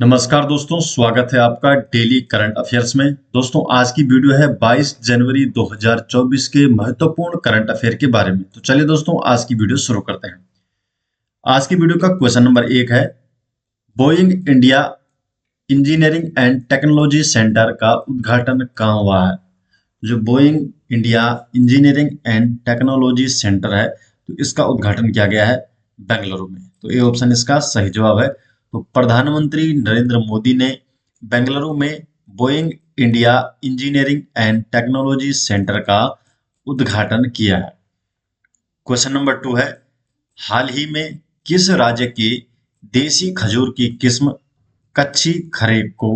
नमस्कार दोस्तों, स्वागत है आपका डेली करंट अफेयर्स में। दोस्तों, आज की वीडियो है 22 जनवरी 2024 के महत्वपूर्ण करंट अफेयर के बारे में। तो चलिए दोस्तों, आज की वीडियो शुरू करते हैं। आज की वीडियो का क्वेश्चन नंबर 1 है, Boeing India engineering and technology centre का उद्घाटन कहाँ हुआ है? जो Boeing India engineering and technology centre है, तो इसका उद्घाटन किया गया है बेंगलुरु में। तो ये ऑप्शन इसका सही जवाब है। तो प्रधानमंत्री नरेंद्र मोदी ने बेंगलुरु में Boeing India engineering and technology centre का उद्घाटन किया है। क्वेश्चन नंबर 2 है, हाल ही में किस राज्य के देसी खजूर की किस्म कच्ची खरेक को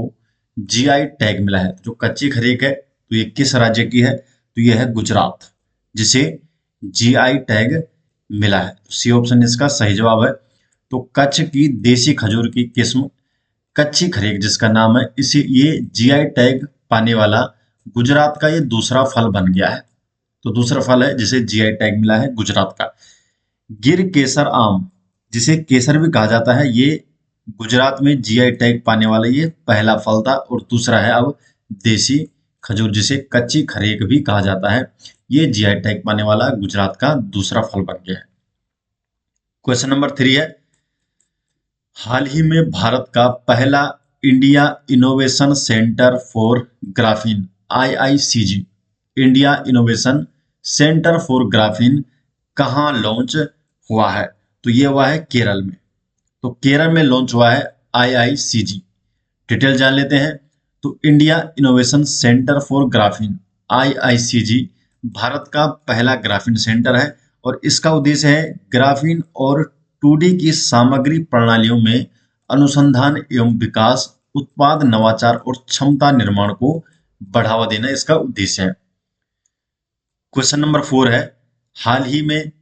जीआई टैग मिला है? जो कच्ची खरेक है, तो ये किस राज्य की है? तो ये है गुजरात, जिसे जीआई टैग मिला है। तो सी ऑप्शन इसका सही जवाब है। तो कच्छ की देसी खजूर की किस्म कच्ची खरेक जिसका नाम है, इसे ये जीआई टैग पाने वाला गुजरात का ये दूसरा फल बन गया है। तो दूसरा फल है जिसे जीआई टैग मिला है गुजरात का। गिर केसर आम, जिसे केसर भी कहा जाता है, ये गुजरात में जीआई टैग पाने वाला ये पहला फल था। और दूसरा है अब देसी खजूर, जिसे कच्ची खरेक भी कहा जाता है, ये जीआई टैग पाने वाला गुजरात का दूसरा फल बन गया है। क्वेश्चन नंबर 3 है, हाल ही में भारत का पहला India innovation centre for graphene IICG India innovation centre for graphene कहाँ लॉन्च हुआ है? तो ये हुआ है केरल में। तो केरल में लॉन्च हुआ है आईआईसीजी। डिटेल जान लेते हैं। तो India innovation centre for graphene IICG Bharat का पहला ग्राफीन सेंटर है और इसका उद्देश्य है ग्राफीन और 2D की सामग्री प्रणालियों में अनुसंधान एवं विकास, उत्पाद नवाचार और क्षमता निर्माण को बढ़ावा देना इसका उद्देश्य है। क्वेश्चन नंबर 4 है, हाल ही में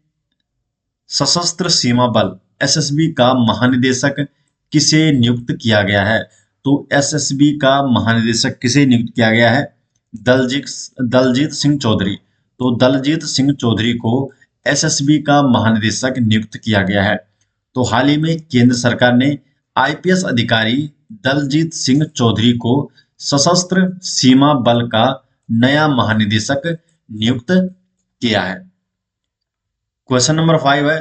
सशस्त्र सीमा बल एसएसबी का महानिदेशक किसे नियुक्त किया गया है? तो एसएसबी का महानिदेशक किसे नियुक्त किया गया है? दलजीत सिंह चौधरी। तो दलजीत सिंह चौधरी को एसएसबी का महानिदेशक नियुक्त किया गया है। तो हाल ही में केंद्र सरकार ने आईपीएस अधिकारी दलजीत सिंह चौधरी को सशस्त्र सीमा बल का नया महानिदेशक नियुक्त किया है। क्वेश्चन नंबर 5 है,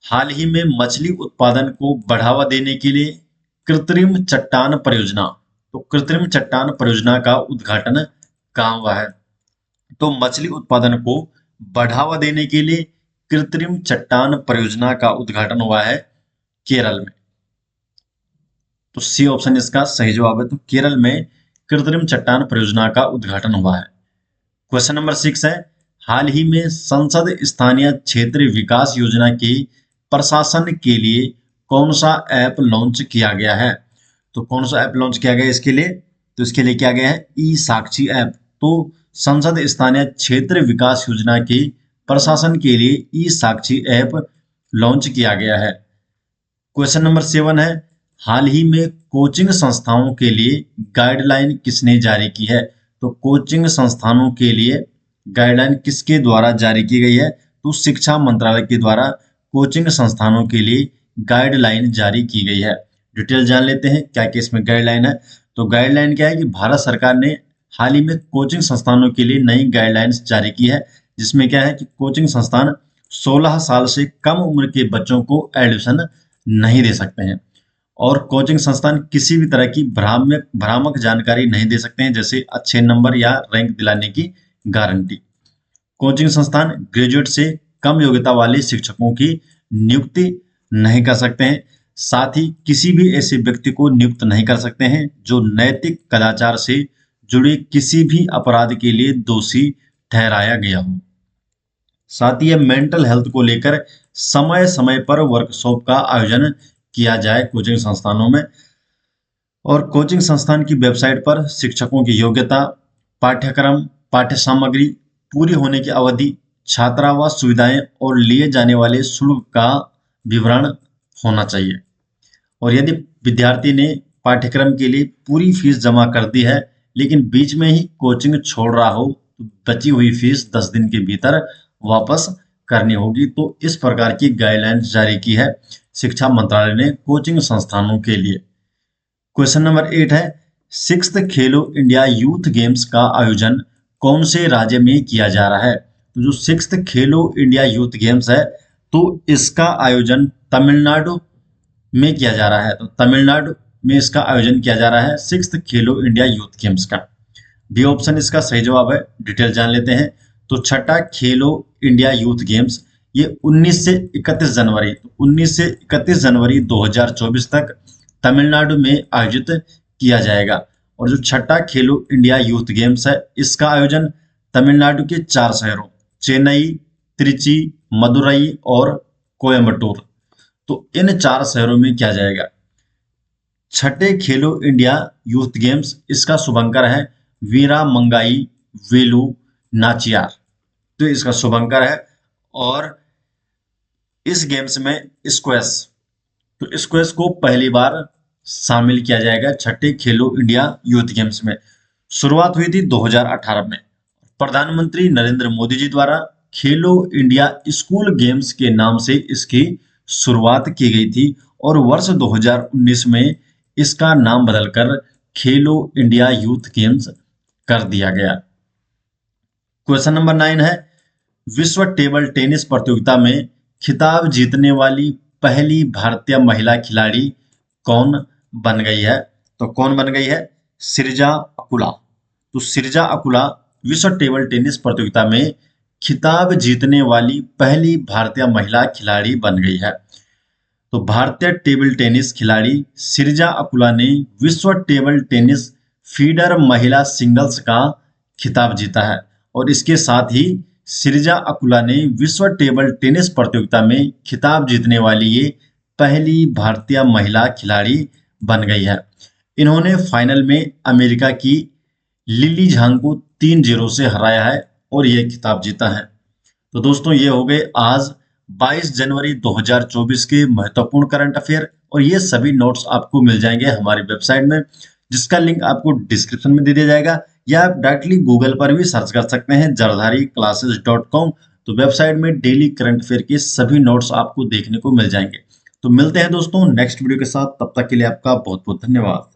हाल ही में मछली उत्पादन को बढ़ावा देने के लिए कृत्रिम चट्टान परियोजना, तो कृत्रिम चट्टान परियोजना का उद्घाटन कहाँ हुआ है? तो मछली उत्पादन को बढ़ावा देने के लिए कृत्रिम चट्टान परियोजना का उद्घाटन हुआ है केरल में। तो सी ऑप्शन इसका सही जवाब है। तो केरल में कृत्रिम चट्टान परियोजना का उद्घाटन हुआ है। क्वेश्चन नंबर 6 है, हाल ही में संसद स्थानीय क्षेत्र विकास योजना के प्रशासन के लिए कौन सा ऐप लॉन्च किया गया है? तो कौन सा ऐप लॉन्च किया गया है इसके लिए? तो इसके लिए किया गया है ई साक्षी ऐप। तो संसद स्थानीय क्षेत्र विकास योजना के प्रशासन के लिए ई साक्षी ऐप लॉन्च किया गया है। क्वेश्चन नंबर 7 है, हाल ही में कोचिंग संस्थाओं के लिए गाइडलाइन किसने जारी की है? तो कोचिंग संस्थानों के लिए गाइडलाइन किसके द्वारा जारी की गई है? तो शिक्षा मंत्रालय के द्वारा कोचिंग संस्थानों के लिए गाइडलाइन जारी की गई है। डिटेल जान लेते हैं क्या क्या इसमें गाइडलाइन है। तो गाइडलाइन क्या है कि भारत सरकार ने हाल ही में कोचिंग संस्थानों के लिए नई गाइडलाइंस जारी की है, जिसमें क्या है कि कोचिंग संस्थान 16 साल से कम उम्र के बच्चों को एडमिशन नहीं दे सकते हैं और कोचिंग संस्थान किसी भी तरह की भ्रामक जानकारी नहीं दे सकते हैं, जैसे अच्छे नंबर या रैंक दिलाने की गारंटी। कोचिंग संस्थान ग्रेजुएट से कम योग्यता वाले शिक्षकों की नियुक्ति नहीं कर सकते हैं। साथ ही किसी भी ऐसे व्यक्ति को नियुक्त नहीं कर सकते हैं जो नैतिक कदाचार से जुड़े किसी भी अपराध के लिए दोषी ठहराया गया हो। साथ ही मेंटल हेल्थ को लेकर समय समय पर वर्कशॉप का आयोजन किया जाए कोचिंग संस्थानों में। और कोचिंग संस्थान की वेबसाइट पर शिक्षकों की योग्यता, पाठ्यक्रम, पाठ्य सामग्री, पूरी होने की अवधि, छात्रावास सुविधाएं और लिए जाने वाले शुल्क का विवरण होना चाहिए। और यदि विद्यार्थी ने पाठ्यक्रम के लिए पूरी फीस जमा कर दी है लेकिन बीच में ही कोचिंग छोड़ रहा हो, तो बची हुई फीस 10 दिन के भीतर वापस करनी होगी। तो इस प्रकार की गाइडलाइंस जारी की है शिक्षा मंत्रालय ने कोचिंग संस्थानों के लिए। क्वेश्चन नंबर 8 है, 6th खेलो इंडिया यूथ गेम्स का आयोजन कौन से राज्य में किया जा रहा है? तो जो 6th खेलो इंडिया यूथ गेम्स है, तो इसका आयोजन तमिलनाडु में किया जा रहा है। तो तमिलनाडु में इसका आयोजन किया जा रहा है 6th खेलो इंडिया यूथ गेम्स का। बी ऑप्शन इसका सही जवाब है। डिटेल जान लेते हैं। तो छठा खेलो इंडिया यूथ गेम्स ये 19 से 31 जनवरी 19 से 31 जनवरी 2024 तक तमिलनाडु में आयोजित किया जाएगा। और जो छठा खेलो इंडिया यूथ गेम्स है, इसका आयोजन तमिलनाडु के 4 शहरों चेन्नई, त्रिची, मदुरई और कोयम्बटूर, तो इन 4 शहरों में किया जाएगा। छठे खेलो इंडिया यूथ गेम्स, इसका शुभंकर है वीरा मंगाई वेलु नाचियार, तो इसका शुभंकर है। और इस गेम्स में स्क्वैश, तो स्क्वैश को पहली बार शामिल किया जाएगा छठे खेलो इंडिया यूथ गेम्स में। शुरुआत हुई थी 2018 में। प्रधानमंत्री नरेंद्र मोदी जी द्वारा खेलो इंडिया स्कूल गेम्स के नाम से इसकी शुरुआत की गई थी और वर्ष 2019 में इसका नाम बदलकर खेलो इंडिया यूथ गेम्स कर दिया गया। क्वेश्चन नंबर 9 है, विश्व टेबल टेनिस प्रतियोगिता में खिताब जीतने वाली पहली भारतीय महिला खिलाड़ी कौन बन गई है? तो कौन बन गई है? सिरजा अकुला। तो सिरजा अकुला विश्व टेबल टेनिस प्रतियोगिता में खिताब जीतने वाली पहली भारतीय महिला खिलाड़ी बन गई है। तो भारतीय टेबल टेनिस खिलाड़ी सिरजा अकुला ने विश्व टेबल टेनिस फीडर महिला सिंगल्स का खिताब जीता है और इसके साथ ही सिरजा अकुला ने विश्व टेबल टेनिस प्रतियोगिता में खिताब जीतने वाली ये पहली भारतीय महिला खिलाड़ी बन गई है। इन्होंने फाइनल में अमेरिका की लिली झांग को 3-0 से हराया है और ये खिताब जीता है। तो दोस्तों, ये हो गए आज 22 जनवरी 2024 के महत्वपूर्ण करंट अफेयर और ये सभी नोट्स आपको मिल जाएंगे हमारी वेबसाइट में, जिसका लिंक आपको डिस्क्रिप्शन में दे दिया जाएगा या आप डायरेक्टली गूगल पर भी सर्च कर सकते हैं jardhari-classes.com। तो वेबसाइट में डेली करंट अफेयर के सभी नोट्स आपको देखने को मिल जाएंगे। तो मिलते हैं दोस्तों नेक्स्ट वीडियो के साथ, तब तक के लिए आपका बहुत बहुत धन्यवाद।